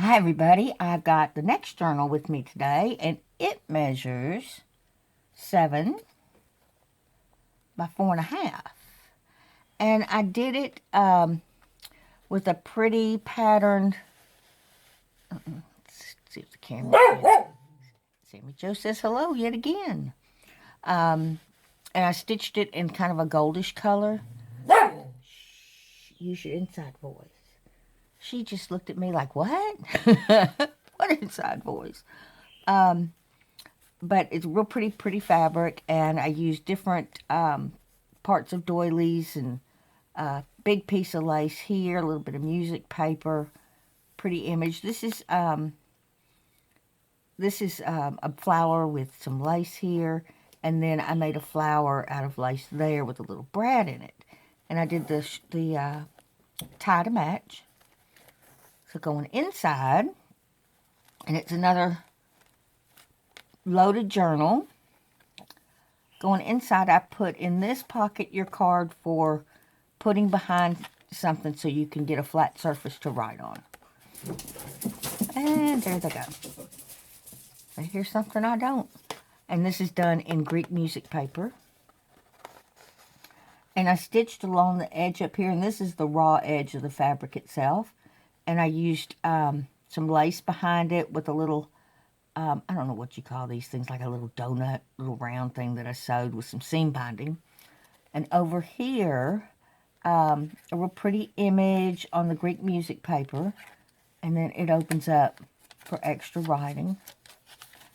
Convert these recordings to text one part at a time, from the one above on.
Hi everybody, I've got the next journal with me today and it measures 7 by 4.5. And I did it with a pretty patterned, let's see if the camera, Sammy Joe says hello yet again. And I stitched it in kind of a goldish color. Shh, use your inside voice. She just looked at me like, what? What inside voice? But it's real pretty fabric, and I use different parts of doilies and a big piece of lace here, a little bit of music paper, pretty image. This is a flower with some lace here, and then I made a flower out of lace there with a little brad in it, and I did the tie to match. So going inside, and it's another loaded journal. Going inside, I put in this pocket your card for putting behind something so you can get a flat surface to write on. And there they go. And here's something I don't. And this is done in Greek music paper. And I stitched along the edge up here, and this is the raw edge of the fabric itself. And I used some lace behind it with a little, I don't know what you call these things, like a little donut, little round thing that I sewed with some seam binding. And over here, a real pretty image on the Greek music paper. And then it opens up for extra writing.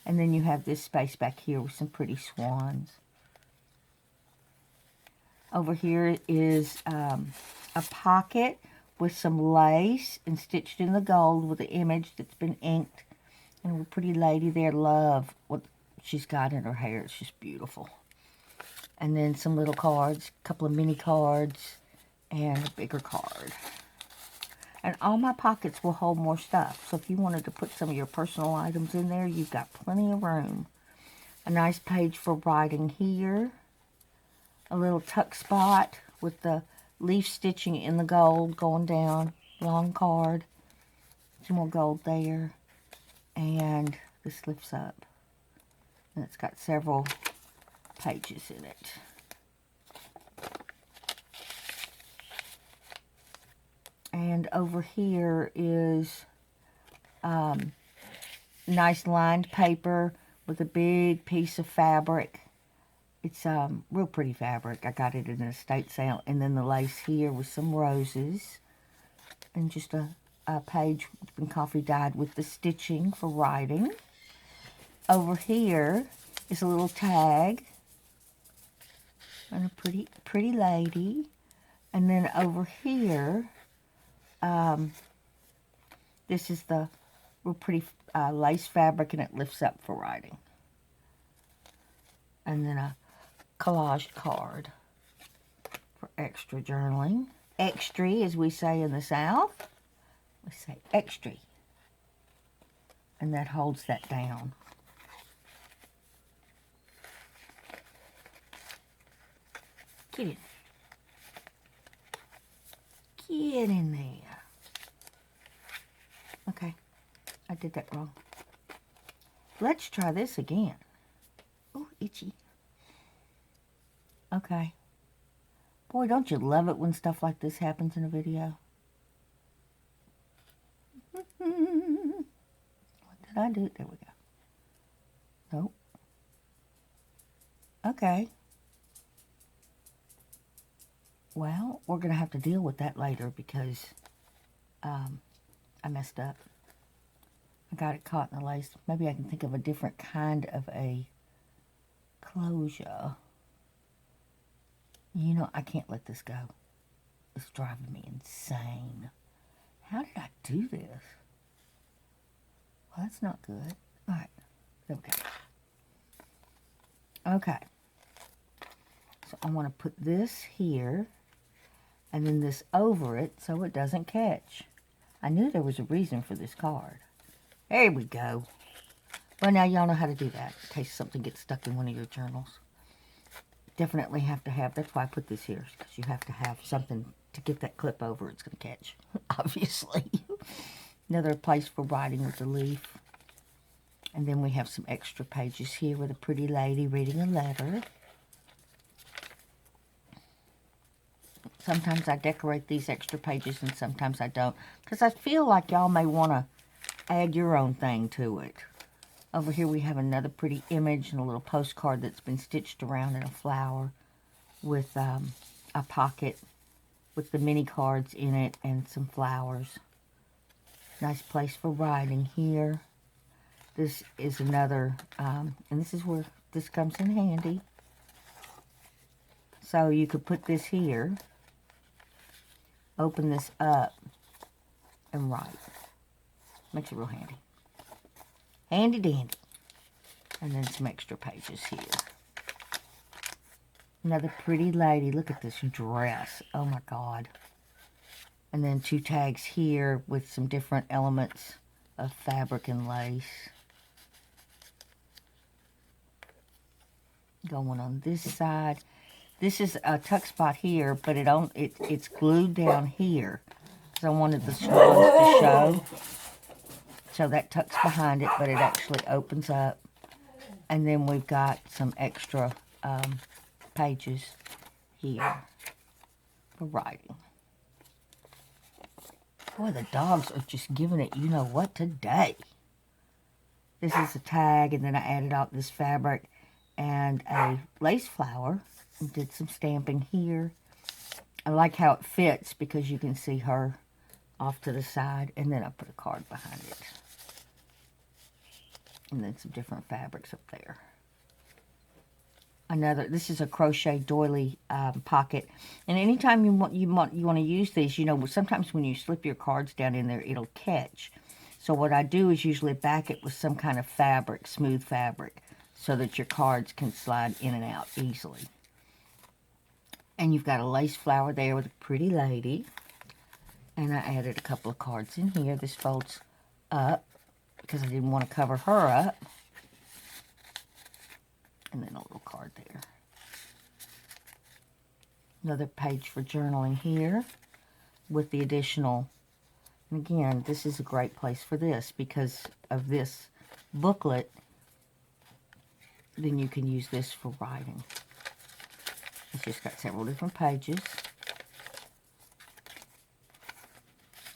And then you have this space back here with some pretty swans. Over here is a pocket with some lace and stitched in the gold with the image that's been inked. And a pretty lady there. Love what she's got in her hair. It's just beautiful. And then some little cards, a couple of mini cards, and a bigger card. And all my pockets will hold more stuff. So if you wanted to put some of your personal items in there, you've got plenty of room. A nice page for writing here. A little tuck spot with the leaf stitching in the gold going down. Long card. Some more gold there. And this lifts up. And it's got several pages in it. And over here is nice lined paper with a big piece of fabric. It's real pretty fabric. I got it in an estate sale. And then the lace here with some roses. And just a page been coffee dyed with the stitching for writing. Over here is a little tag. And a pretty lady. And then over here, this is the real pretty lace fabric, and it lifts up for writing. And then a collage card for extra journaling. Extra, as we say in the South. We say extra. And that holds that down. Get in. Get in there. Okay, I did that wrong. Let's try this again. Oh, itchy. Okay. Boy, don't you love it when stuff like this happens in a video? What did I do? There we go. Nope. Okay. Well, we're going to have to deal with that later because I messed up. I got it caught in the lace. Maybe I can think of a different kind of a closure. You know, I can't let this go. It's driving me insane. How did I do this? Well, that's not good. All right. There we go. Okay. So I want to put this here and then this over it so it doesn't catch. I knew there was a reason for this card. There we go. Well, now y'all know how to do that in case something gets stuck in one of your journals. Definitely have to have, that's why I put this here, because you have to have something to get that clip over it's going to catch, obviously. Another place for writing with the leaf. And then we have some extra pages here with a pretty lady reading a letter. Sometimes I decorate these extra pages and sometimes I don't, because I feel like y'all may want to add your own thing to it. Over here we have another pretty image and a little postcard that's been stitched around in a flower with a pocket with the mini cards in it and some flowers. Nice place for writing here. This is another, and this is where this comes in handy. So you could put this here, open this up, and write. Makes it real handy. Handy dandy. And then some extra pages here. Another pretty lady. Look at this dress. Oh my God. And then 2 tags here with some different elements of fabric and lace. Going on this side. This is a tuck spot here, but it's glued down here. So I wanted the swans to show. So that tucks behind it, but it actually opens up. And then we've got some extra pages here for writing. Boy, the dogs are just giving it you know what today. This is a tag, and then I added out this fabric and a lace flower and did some stamping here. I like how it fits because you can see her off to the side, and then I put a card behind it. And then some different fabrics up there. This is a crochet doily pocket. And anytime you want to use these, you know, sometimes when you slip your cards down in there, it'll catch. So what I do is usually back it with some kind of fabric, smooth fabric, so that your cards can slide in and out easily. And you've got a lace flower there with a pretty lady. And I added a couple of cards in here. This folds up because I didn't want to cover her up. And then a little card there. Another page for journaling here with the additional. And again, this is a great place for this because of this booklet. Then you can use this for writing. It's just got several different pages.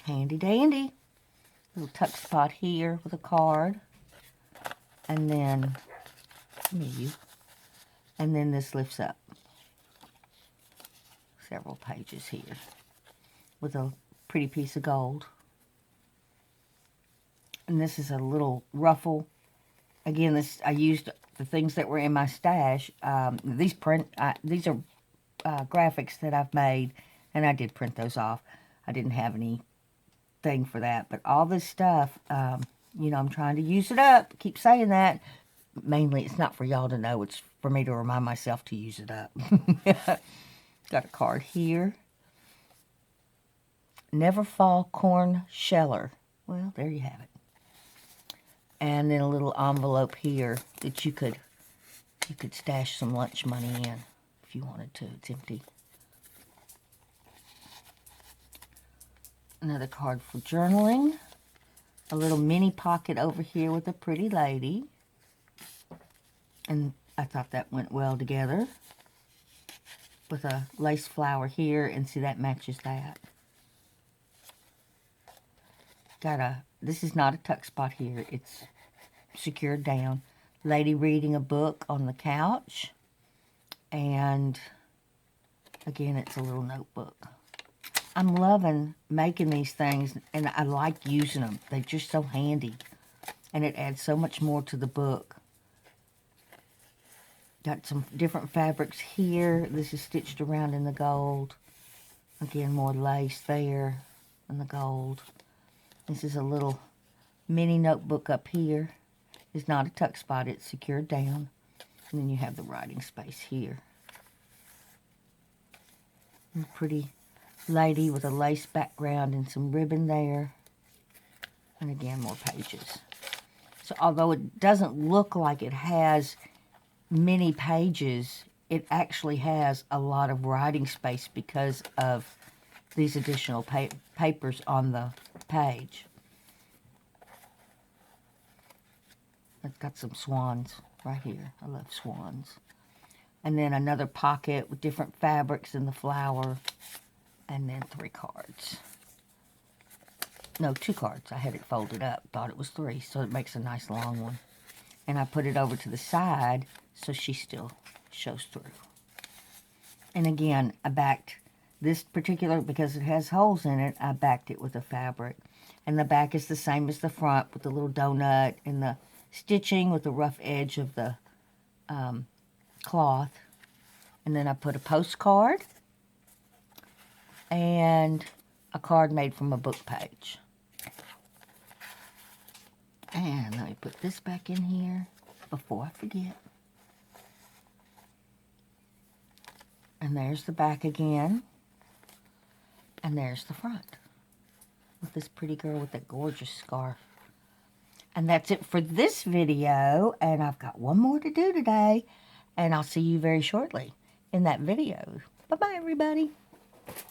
Handy dandy. Little tuck spot here with a card. And then, and then this lifts up. Several pages here with a pretty piece of gold. And this is a little ruffle. Again, I used the things that were in my stash. These are graphics that I've made, and I did print those off. I didn't have any thing for that, but all this stuff, you know, I'm trying to use it up. Keep saying that. Mainly, it's not for y'all to know. It's for me to remind myself to use it up. Got a card here. Never Fall Corn Sheller. Well, there you have it. And then a little envelope here that you could stash some lunch money in if you wanted to. It's empty. Another card for journaling. A little mini pocket over here with a pretty lady. And I thought that went well together. With a lace flower here, and see that matches that. This is not a tuck spot here. It's secured down. Lady reading a book on the couch. And again, it's a little notebook. I'm loving making these things, and I like using them. They're just so handy. And it adds so much more to the book. Got some different fabrics here. This is stitched around in the gold. Again, more lace there in the gold. This is a little mini notebook up here. It's not a tuck spot. It's secured down. And then you have the writing space here. And a pretty lady with a lace background and some ribbon there. And again, more pages. So although it doesn't look like it has many pages, it actually has a lot of writing space because of these additional papers on the page. It's got some swans right here. I love swans. And then another pocket with different fabrics and the flower. And then 3 cards. No, 2 cards. I had it folded up. Thought it was 3, so it makes a nice long one. And I put it over to the side so she still shows through. And again, I backed this particular, because it has holes in it, I backed it with a fabric. And the back is the same as the front with the little donut and the stitching with the rough edge of the cloth. And then I put a postcard and a card made from a book page. And let me put this back in here before I forget. And there's the back again. And there's the front with this pretty girl with that gorgeous scarf. And that's it for this video. And I've got one more to do today. And I'll see you very shortly in that video. Bye-bye, everybody.